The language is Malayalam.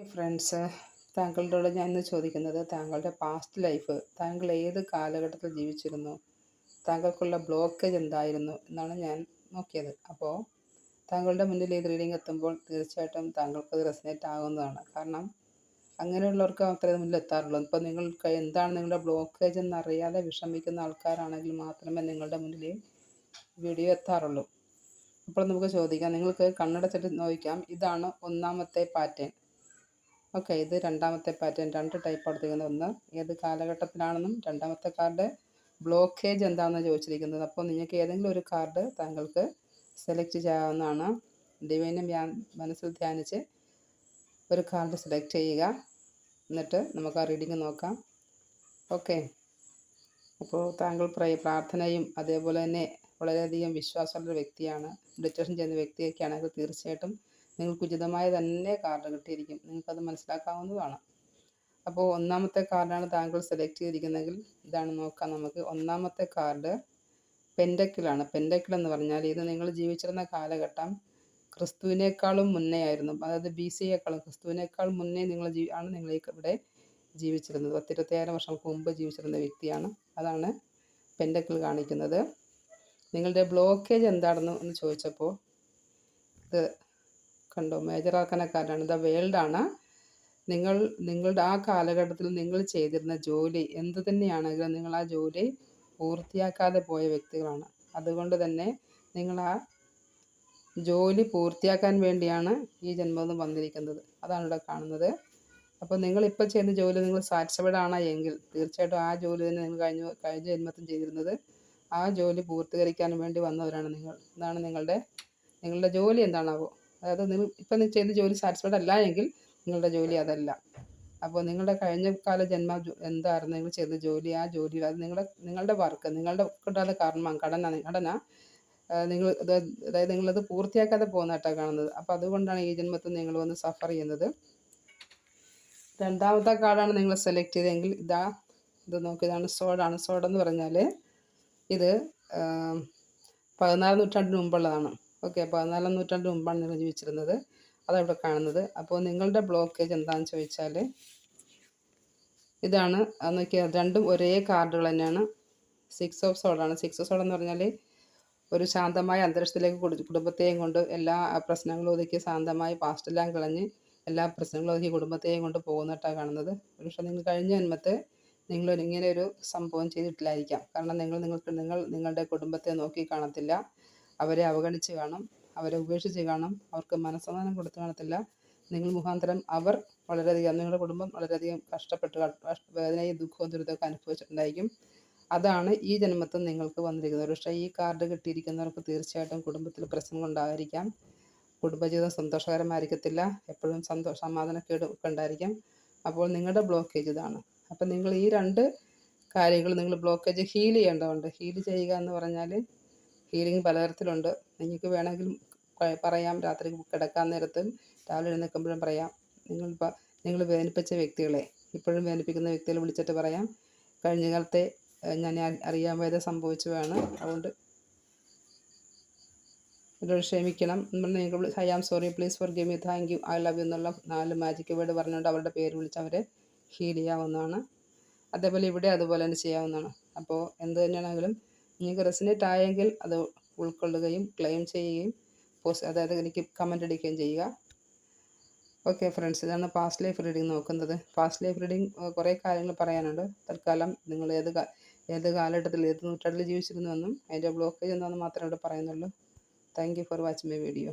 ഫ്രണ്ട്സ്, താങ്കളോട് ഞാൻ ഇന്ന് ചോദിക്കുന്നത് താങ്കളുടെ പാസ്റ്റ് ലൈഫ്, താങ്കൾ ഏത് കാലഘട്ടത്തിൽ ജീവിച്ചിരുന്നു, താങ്കൾക്കുള്ള ബ്ലോക്കേജ് എന്തായിരുന്നു എന്നാണ് ഞാൻ നോക്കിയത്. അപ്പോൾ താങ്കളുടെ മുന്നിൽ ഈ റീഡിംഗ് എത്തുമ്പോൾ തീർച്ചയായിട്ടും താങ്കൾക്കത് റെസനേറ്റ് ആകുന്നതാണ്. കാരണം അങ്ങനെയുള്ളവർക്ക് മാത്രമേ മുന്നിൽ എത്താറുള്ളൂ. ഇപ്പോൾ നിങ്ങൾക്ക് എന്താണ് നിങ്ങളുടെ ബ്ലോക്കേജ് എന്നറിയാതെ വിഷമിക്കുന്ന ആൾക്കാരാണെങ്കിൽ മാത്രമേ നിങ്ങളുടെ മുന്നിൽ വീഡിയോ എത്താറുള്ളൂ. അപ്പോൾ നമുക്ക് ചോദിക്കാം, നിങ്ങൾക്ക് കണ്ണടച്ചിട്ട് നോക്കാം. ഇതാണ് ഒന്നാമത്തെ പാറ്റേൺ. ഓക്കെ, ഇത് രണ്ടാമത്തെ പാറ്റേൺ. രണ്ട് ടൈപ്പ് കൊടുത്തിരിക്കുന്നത്. ഒന്ന് ഏത് കാലഘട്ടത്തിലാണെന്നും രണ്ടാമത്തെ കാർഡ് ബ്ലോക്കേജ് എന്താണെന്ന് ചോദിച്ചിരിക്കുന്നത്. അപ്പോൾ നിങ്ങൾക്ക് ഏതെങ്കിലും ഒരു കാർഡ് താങ്കൾക്ക് സെലക്ട് ചെയ്യാവുന്നതാണ്. ഡിവൈനെ മനസ്സിൽ ധ്യാനിച്ച് ഒരു കാർഡ് സെലക്ട് ചെയ്യുക. എന്നിട്ട് നമുക്ക് ആ റീഡിങ് നോക്കാം. ഓക്കെ, അപ്പോൾ താങ്കൾ പ്രാർത്ഥനയും അതേപോലെ തന്നെ വളരെയധികം വിശ്വാസമുള്ള വ്യക്തിയാണ്, മെഡിറ്റേഷൻ ചെയ്യുന്ന വ്യക്തിയൊക്കെ ആണെങ്കിൽ തീർച്ചയായിട്ടും നിങ്ങൾക്ക് ഉചിതമായ തന്നെ കാർഡ് കിട്ടിയിരിക്കും. നിങ്ങൾക്കത് മനസ്സിലാക്കാവുന്നതാണ്. അപ്പോൾ ഒന്നാമത്തെ കാർഡാണ് താങ്കൾ സെലക്ട് ചെയ്തിരിക്കുന്നതെങ്കിൽ ഇതാണ് നോക്കാം നമുക്ക്. ഒന്നാമത്തെ കാർഡ് പെൻഡക്കിളാണ്. പെൻഡക്കിൾ എന്ന് പറഞ്ഞാൽ ഇത് നിങ്ങൾ ജീവിച്ചിരുന്ന കാലഘട്ടം ക്രിസ്തുവിനേക്കാളും മുന്നേ ആയിരുന്നു. അതായത് BC-യേക്കാളും ക്രിസ്തുവിനേക്കാൾ മുന്നേ നിങ്ങൾ ഇവിടെ ജീവിച്ചിരുന്നത്. 10-25 വർഷങ്ങൾക്ക് മുമ്പ് ജീവിച്ചിരുന്ന വ്യക്തിയാണ്. അതാണ് പെൻഡക്കിൾ കാണിക്കുന്നത്. നിങ്ങളുടെ ബ്ലോക്കേജ് എന്താണെന്ന് ചോദിച്ചപ്പോൾ ഇത് കണ്ടോ, മേജർ ആർക്കന കാർഡാണ്. ദ വേൾഡാണ്. നിങ്ങളുടെ ആ കാലഘട്ടത്തിൽ നിങ്ങൾ ചെയ്തിരുന്ന ജോലി എന്ത് തന്നെയാണെങ്കിലും നിങ്ങൾ ആ ജോലി പൂർത്തിയാക്കാതെ പോയ വ്യക്തികളാണ്. അതുകൊണ്ട് തന്നെ നിങ്ങൾ ആ ജോലി പൂർത്തിയാക്കാൻ വേണ്ടിയാണ് ഈ ജന്മം വന്നിരിക്കുന്നത്. അതാണ് ഇവിടെ കാണുന്നത്. അപ്പോൾ നിങ്ങളിപ്പോൾ ചെയ്യുന്ന ജോലി നിങ്ങൾ സാറ്റിസ്ഫൈഡ് ആണ് എങ്കിൽ തീർച്ചയായിട്ടും ആ ജോലി തന്നെ നിങ്ങൾ കഴിഞ്ഞ ജന്മത്തിൽ ചെയ്തിരുന്നത്. ആ ജോലി പൂർത്തീകരിക്കാൻ വേണ്ടി വന്നവരാണ് നിങ്ങൾ. ഇതാണ് നിങ്ങളുടെ ജോലി എന്താണാവോ. അതായത് നിങ്ങൾ ചെയ്യുന്ന ജോലി സാറ്റിസ്ഫൈഡ് അല്ല എങ്കിൽ നിങ്ങളുടെ ജോലി അതല്ല. അപ്പോൾ നിങ്ങളുടെ കഴിഞ്ഞ കാല ജന്മ എന്തായിരുന്നു നിങ്ങൾ ചെയ്ത ജോലി, ആ ജോലി അത് നിങ്ങളുടെ വർക്ക്, നിങ്ങളുടെ കിട്ടാത്ത ഘടന അതായത് നിങ്ങളത് പൂർത്തിയാക്കാതെ പോകുന്നതായിട്ടാണ് കാണുന്നത്. അപ്പോൾ അതുകൊണ്ടാണ് ഈ ജന്മത്തിൽ നിങ്ങൾ വന്ന് സഫർ ചെയ്യുന്നത്. രണ്ടാമത്തെ കാർഡാണ് നിങ്ങൾ സെലക്ട് ചെയ്തതെങ്കിൽ ഇത് നോക്കി, ഇതാണ് സോഡാണ്. സോഡെന്ന് പറഞ്ഞാൽ ഇത് 14ാം നൂറ്റാണ്ടിന് മുമ്പുള്ളതാണ്. ഓക്കെ, 14ാം നൂറ്റാണ്ടിന് മുമ്പാണ് നിങ്ങൾ ജീവിച്ചിരുന്നത്. അതവിടെ കാണുന്നത്. അപ്പോൾ നിങ്ങളുടെ ബ്ലോക്കേജ് എന്താണെന്ന് ചോദിച്ചാൽ ഇതാണ്. നോക്കിയാൽ രണ്ടും ഒരേ കാർഡുകൾ തന്നെയാണ്. 6 ഓഫ് സോഡാണ്. 6 ഓഫ് സോഡ് എന്ന് പറഞ്ഞാൽ ഒരു ശാന്തമായ അന്തരീക്ഷത്തിലേക്ക് കുടുംബത്തെയും കൊണ്ട് എല്ലാ പ്രശ്നങ്ങളും ഒതുക്കി ശാന്തമായി പാസ്റ്റെല്ലാം കളഞ്ഞ് എല്ലാ പ്രശ്നങ്ങളും ഒതുക്കി കുടുംബത്തെയും കൊണ്ട് പോകുന്നതായിട്ടാണ് കാണുന്നത്. പക്ഷേ നിങ്ങൾ കഴിഞ്ഞ ജന്മത്തെ നിങ്ങൾ ഇങ്ങനെ ഒരു സംഭവം ചെയ്തിട്ടില്ലായിരിക്കാം. കാരണം നിങ്ങളുടെ കുടുംബത്തെ നോക്കി കാണത്തില്ല, അവരെ അവഗണിച്ച് കാണും, അവരെ ഉപേക്ഷിച്ച് കാണും, അവർക്ക് മനസ്സമാധാനം കൊടുത്ത് കാണത്തില്ല. നിങ്ങൾ മുഖാന്തരം അവർ വളരെയധികം, നിങ്ങളുടെ കുടുംബം വളരെയധികം കഷ്ടപ്പെട്ട് വേദനയും ദുഃഖവും ദുരിതമൊക്കെ അനുഭവിച്ചിട്ടുണ്ടായിരിക്കും. അതാണ് ഈ ജന്മത്തിൽ നിങ്ങൾക്ക് വന്നിരിക്കുന്നത്. പക്ഷേ ഈ കാർഡ് കിട്ടിയിരിക്കുന്നവർക്ക് തീർച്ചയായിട്ടും കുടുംബത്തിൽ പ്രശ്നങ്ങളുണ്ടായിരിക്കാം. കുടുംബജീവിതം സന്തോഷകരമായിരിക്കത്തില്ല. എപ്പോഴും സമാധാനക്കേട് ഒക്കെ ഉണ്ടായിരിക്കും. അപ്പോൾ നിങ്ങളുടെ ബ്ലോക്കേജ് ഇതാണ്. അപ്പം നിങ്ങൾ ഈ രണ്ട് കാര്യങ്ങൾ, നിങ്ങൾ ബ്ലോക്കേജ് ഹീൽ ചെയ്യേണ്ടതുണ്ട്. ഹീൽ ചെയ്യുക എന്ന് പറഞ്ഞാൽ ഹീലിംഗ് പലതരത്തിലുണ്ട്. നിങ്ങൾക്ക് വേണമെങ്കിൽ പറയാം, രാത്രി കിടക്കാൻ നേരത്തും രാവിലെ എഴുന്നേൽക്കുമ്പോഴും പറയാം. നിങ്ങൾ വേദനിപ്പിച്ച വ്യക്തികളെ, ഇപ്പോഴും വേദനിപ്പിക്കുന്ന വ്യക്തികളെ വിളിച്ചിട്ട് പറയാം, കഴിഞ്ഞ കാലത്തെ ഞാൻ അറിയാൻ വയ്യാതെ സംഭവിച്ചതാണ്, അതുകൊണ്ട് എന്നോട് ക്ഷമിക്കണം. നിങ്ങൾ I am sorry, please forgive me, thank you, I love you എന്നുള്ള 4 മാജിക് വേർഡ് പറഞ്ഞുകൊണ്ട് അവരുടെ പേര് വിളിച്ച് അവരെ ഹീൽ ചെയ്യാവുന്നതാണ്. അതേപോലെ ഇവിടെ അതുപോലെ തന്നെ ചെയ്യാവുന്നതാണ്. അപ്പോൾ എന്ത് തന്നെയാണെങ്കിലും നിങ്ങൾക്ക് റെസിനേറ്റ് ആയെങ്കിൽ അത് ഉൾക്കൊള്ളുകയും ക്ലെയിം ചെയ്യുകയും അതായത് എനിക്ക് കമൻ്റ് അടിക്കുകയും ചെയ്യുക. ഓക്കെ ഫ്രണ്ട്സ്, ഇതാണ് പാസ്റ്റ് ലൈഫ് റീഡിംഗ് നോക്കുന്നത്. പാസ്റ്റ് ലൈഫ് റീഡിംഗ് കുറേ കാര്യങ്ങൾ പറയാനുണ്ട്. തൽക്കാലം നിങ്ങൾ ഏത് കാലഘട്ടത്തിൽ ഏത് നൂറ്റാണ്ടിൽ ജീവിച്ചിരുന്നുവെന്നും അതിൻ്റെ ബ്ലോക്കേജ് എന്താണെന്ന് മാത്രമേ ഇവിടെ പറയുന്നുള്ളൂ. Thank you for watching my video.